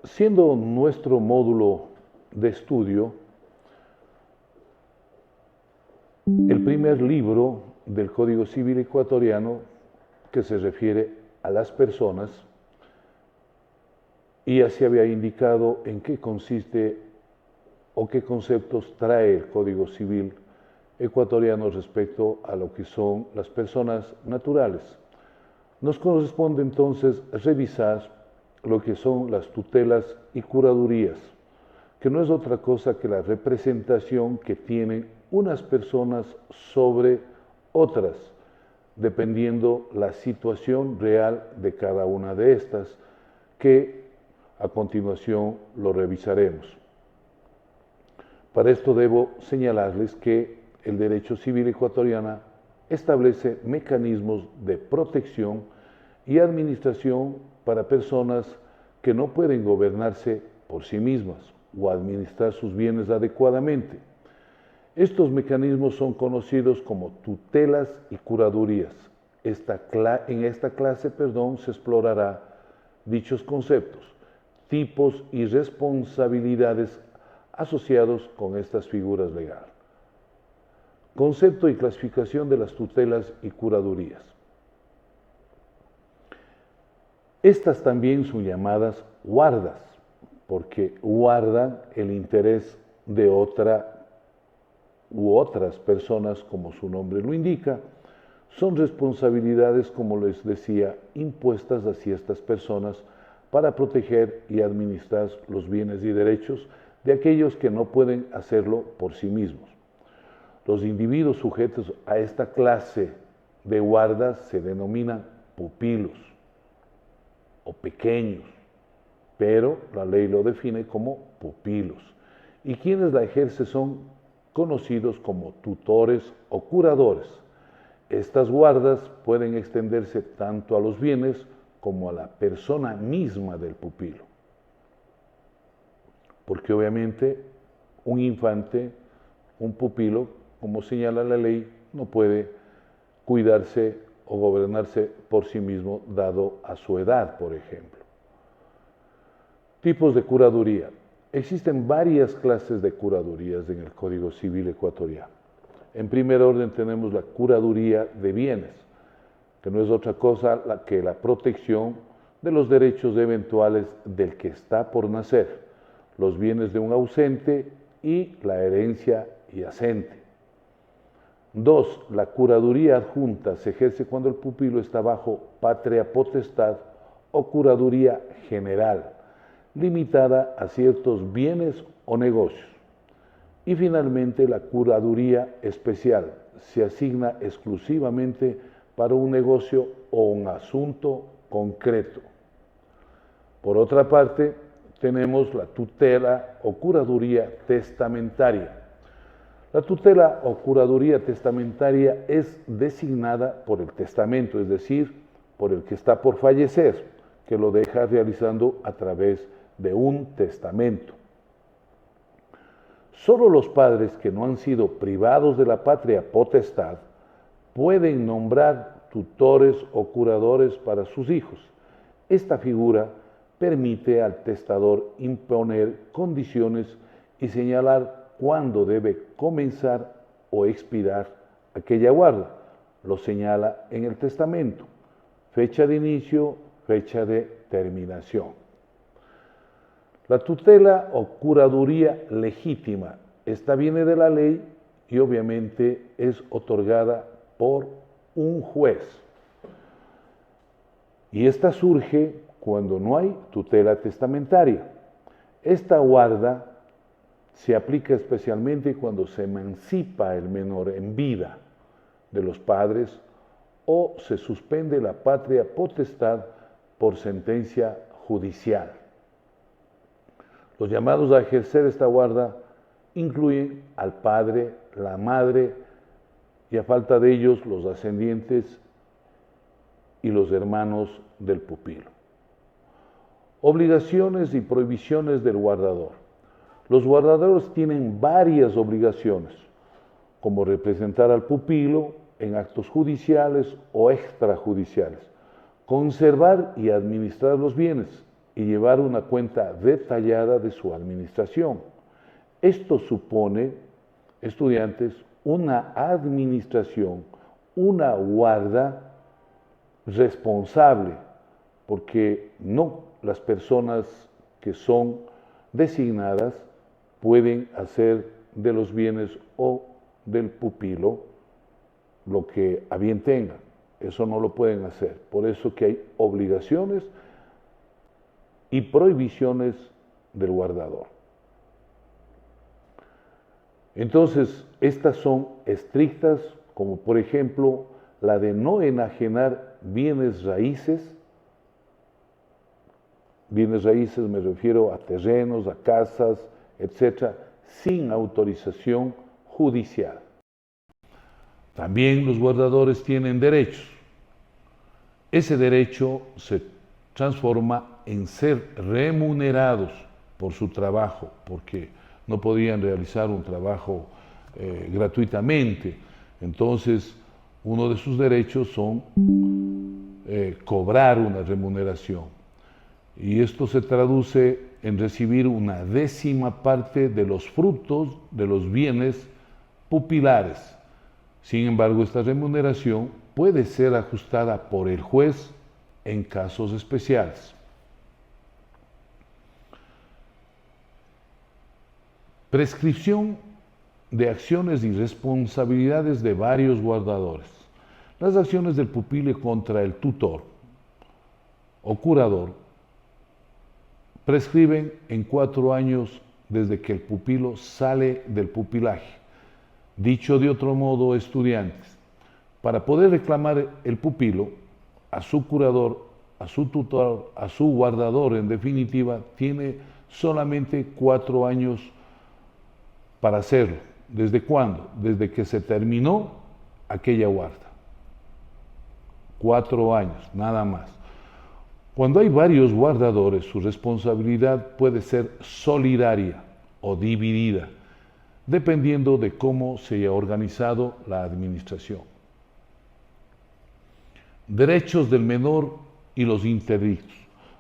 Siendo nuestro módulo de estudio el primer libro del Código Civil ecuatoriano que se refiere a las personas, y ya se había indicado en qué consiste o qué conceptos trae el Código Civil ecuatoriano respecto a lo que son las personas naturales. Nos corresponde entonces revisar lo que son las tutelas y curadurías, que no es otra cosa que la representación que tienen unas personas sobre otras, dependiendo la situación real de cada una de estas, que a continuación lo revisaremos. Para esto debo señalarles que el derecho civil ecuatoriano establece mecanismos de protección y administración para personas que no pueden gobernarse por sí mismas o administrar sus bienes adecuadamente. Estos mecanismos son conocidos como tutelas y curadurías. En esta clase se explorará dichos conceptos, tipos y responsabilidades asociados con estas figuras legales. Concepto y clasificación de las tutelas y curadurías. Estas también son llamadas guardas, porque guardan el interés de otra u otras personas, como su nombre lo indica. Son responsabilidades, como les decía, impuestas hacia estas personas para proteger y administrar los bienes y derechos de aquellos que no pueden hacerlo por sí mismos. Los individuos sujetos a esta clase de guardas se denominan pupilos o pequeños, pero la ley lo define como pupilos. Y quienes la ejercen son conocidos como tutores o curadores. Estas guardas pueden extenderse tanto a los bienes como a la persona misma del pupilo. Porque obviamente un infante, un pupilo, como señala la ley, no puede cuidarse o gobernarse por sí mismo dado a su edad, por ejemplo. Tipos de curaduría. Existen varias clases de curadurías en el Código Civil ecuatoriano. En primer orden tenemos la curaduría de bienes, que no es otra cosa que la protección de los derechos eventuales del que está por nacer, los bienes de un ausente y la herencia yacente. 2. La curaduría adjunta se ejerce cuando el pupilo está bajo patria potestad o curaduría general, limitada a ciertos bienes o negocios. Y finalmente la curaduría especial se asigna exclusivamente para un negocio o un asunto concreto. Por otra parte, tenemos la tutela o curaduría testamentaria. La tutela o curaduría testamentaria es designada por el testamento, es decir, por el que está por fallecer, que lo deja realizando a través de un testamento. Solo los padres que no han sido privados de la patria potestad pueden nombrar tutores o curadores para sus hijos. Esta figura permite al testador imponer condiciones y señalar cuándo debe comenzar o expirar aquella guarda. Lo señala en el testamento. Fecha de inicio, fecha de terminación. La tutela o curaduría legítima, esta viene de la ley y obviamente es otorgada por un juez. Y esta surge cuando no hay tutela testamentaria. Esta guarda se aplica especialmente cuando se emancipa el menor en vida de los padres o se suspende la patria potestad por sentencia judicial. Los llamados a ejercer esta guarda incluyen al padre, la madre y a falta de ellos los ascendientes y los hermanos del pupilo. Obligaciones y prohibiciones del guardador. Los guardadores tienen varias obligaciones, como representar al pupilo en actos judiciales o extrajudiciales, conservar y administrar los bienes, y llevar una cuenta detallada de su administración. Esto supone, estudiantes, una administración, una guarda responsable, porque no las personas que son designadas pueden hacer de los bienes o del pupilo lo que a bien tengan. Eso no lo pueden hacer. Por eso que hay obligaciones y prohibiciones del guardador. Entonces, estas son estrictas, como por ejemplo la de no enajenar bienes raíces. Bienes raíces me refiero a terrenos, a casas, etcétera, sin autorización judicial. También los guardadores tienen derechos. Ese derecho se transforma en ser remunerados por su trabajo, porque no podían realizar un trabajo gratuitamente. Entonces, uno de sus derechos son cobrar una remuneración. Y esto se traduce en recibir una 10ª parte de los frutos de los bienes pupilares. Sin embargo, esta remuneración puede ser ajustada por el juez en casos especiales. Prescripción de acciones y responsabilidades de varios guardadores. Las acciones del pupilo contra el tutor o curador prescriben en 4 años desde que el pupilo sale del pupilaje. Dicho de otro modo, estudiantes, para poder reclamar el pupilo a su curador, a su tutor, a su guardador, en definitiva, tiene solamente 4 años para hacerlo. ¿Desde cuándo? Desde que se terminó aquella guarda. 4 años, nada más. Cuando hay varios guardadores, su responsabilidad puede ser solidaria o dividida, dependiendo de cómo se haya organizado la administración. Derechos del menor y los interdictos.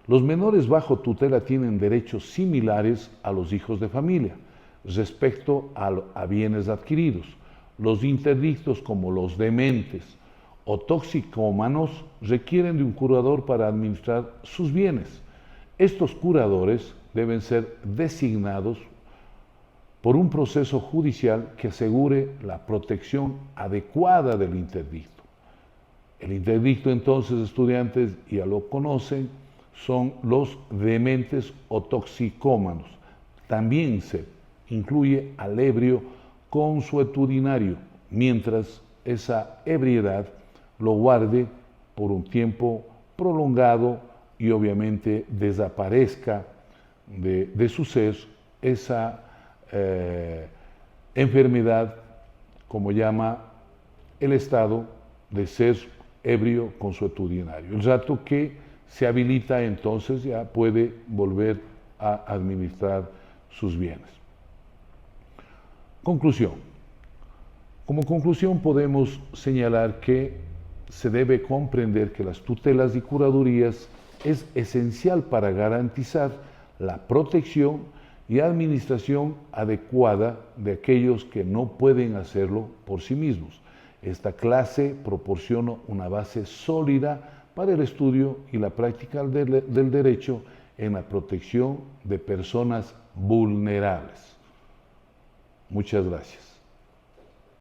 Los menores bajo tutela tienen derechos similares a los hijos de familia respecto a bienes adquiridos. Los interdictos, como los dementes o toxicómanos, requieren de un curador para administrar sus bienes. Estos curadores deben ser designados por un proceso judicial que asegure la protección adecuada del interdicto. El interdicto, entonces, estudiantes, ya lo conocen, son los dementes o toxicómanos. También se incluye al ebrio consuetudinario, mientras esa ebriedad lo guarde por un tiempo prolongado y obviamente desaparezca de su ser esa enfermedad, como llama el estado de ser ebrio consuetudinario. El rato que se habilita, entonces ya puede volver a administrar sus bienes. Conclusión. Como conclusión podemos señalar que se debe comprender que las tutelas y curadurías es esencial para garantizar la protección y administración adecuada de aquellos que no pueden hacerlo por sí mismos. Esta clase proporciona una base sólida para el estudio y la práctica del derecho en la protección de personas vulnerables. Muchas gracias.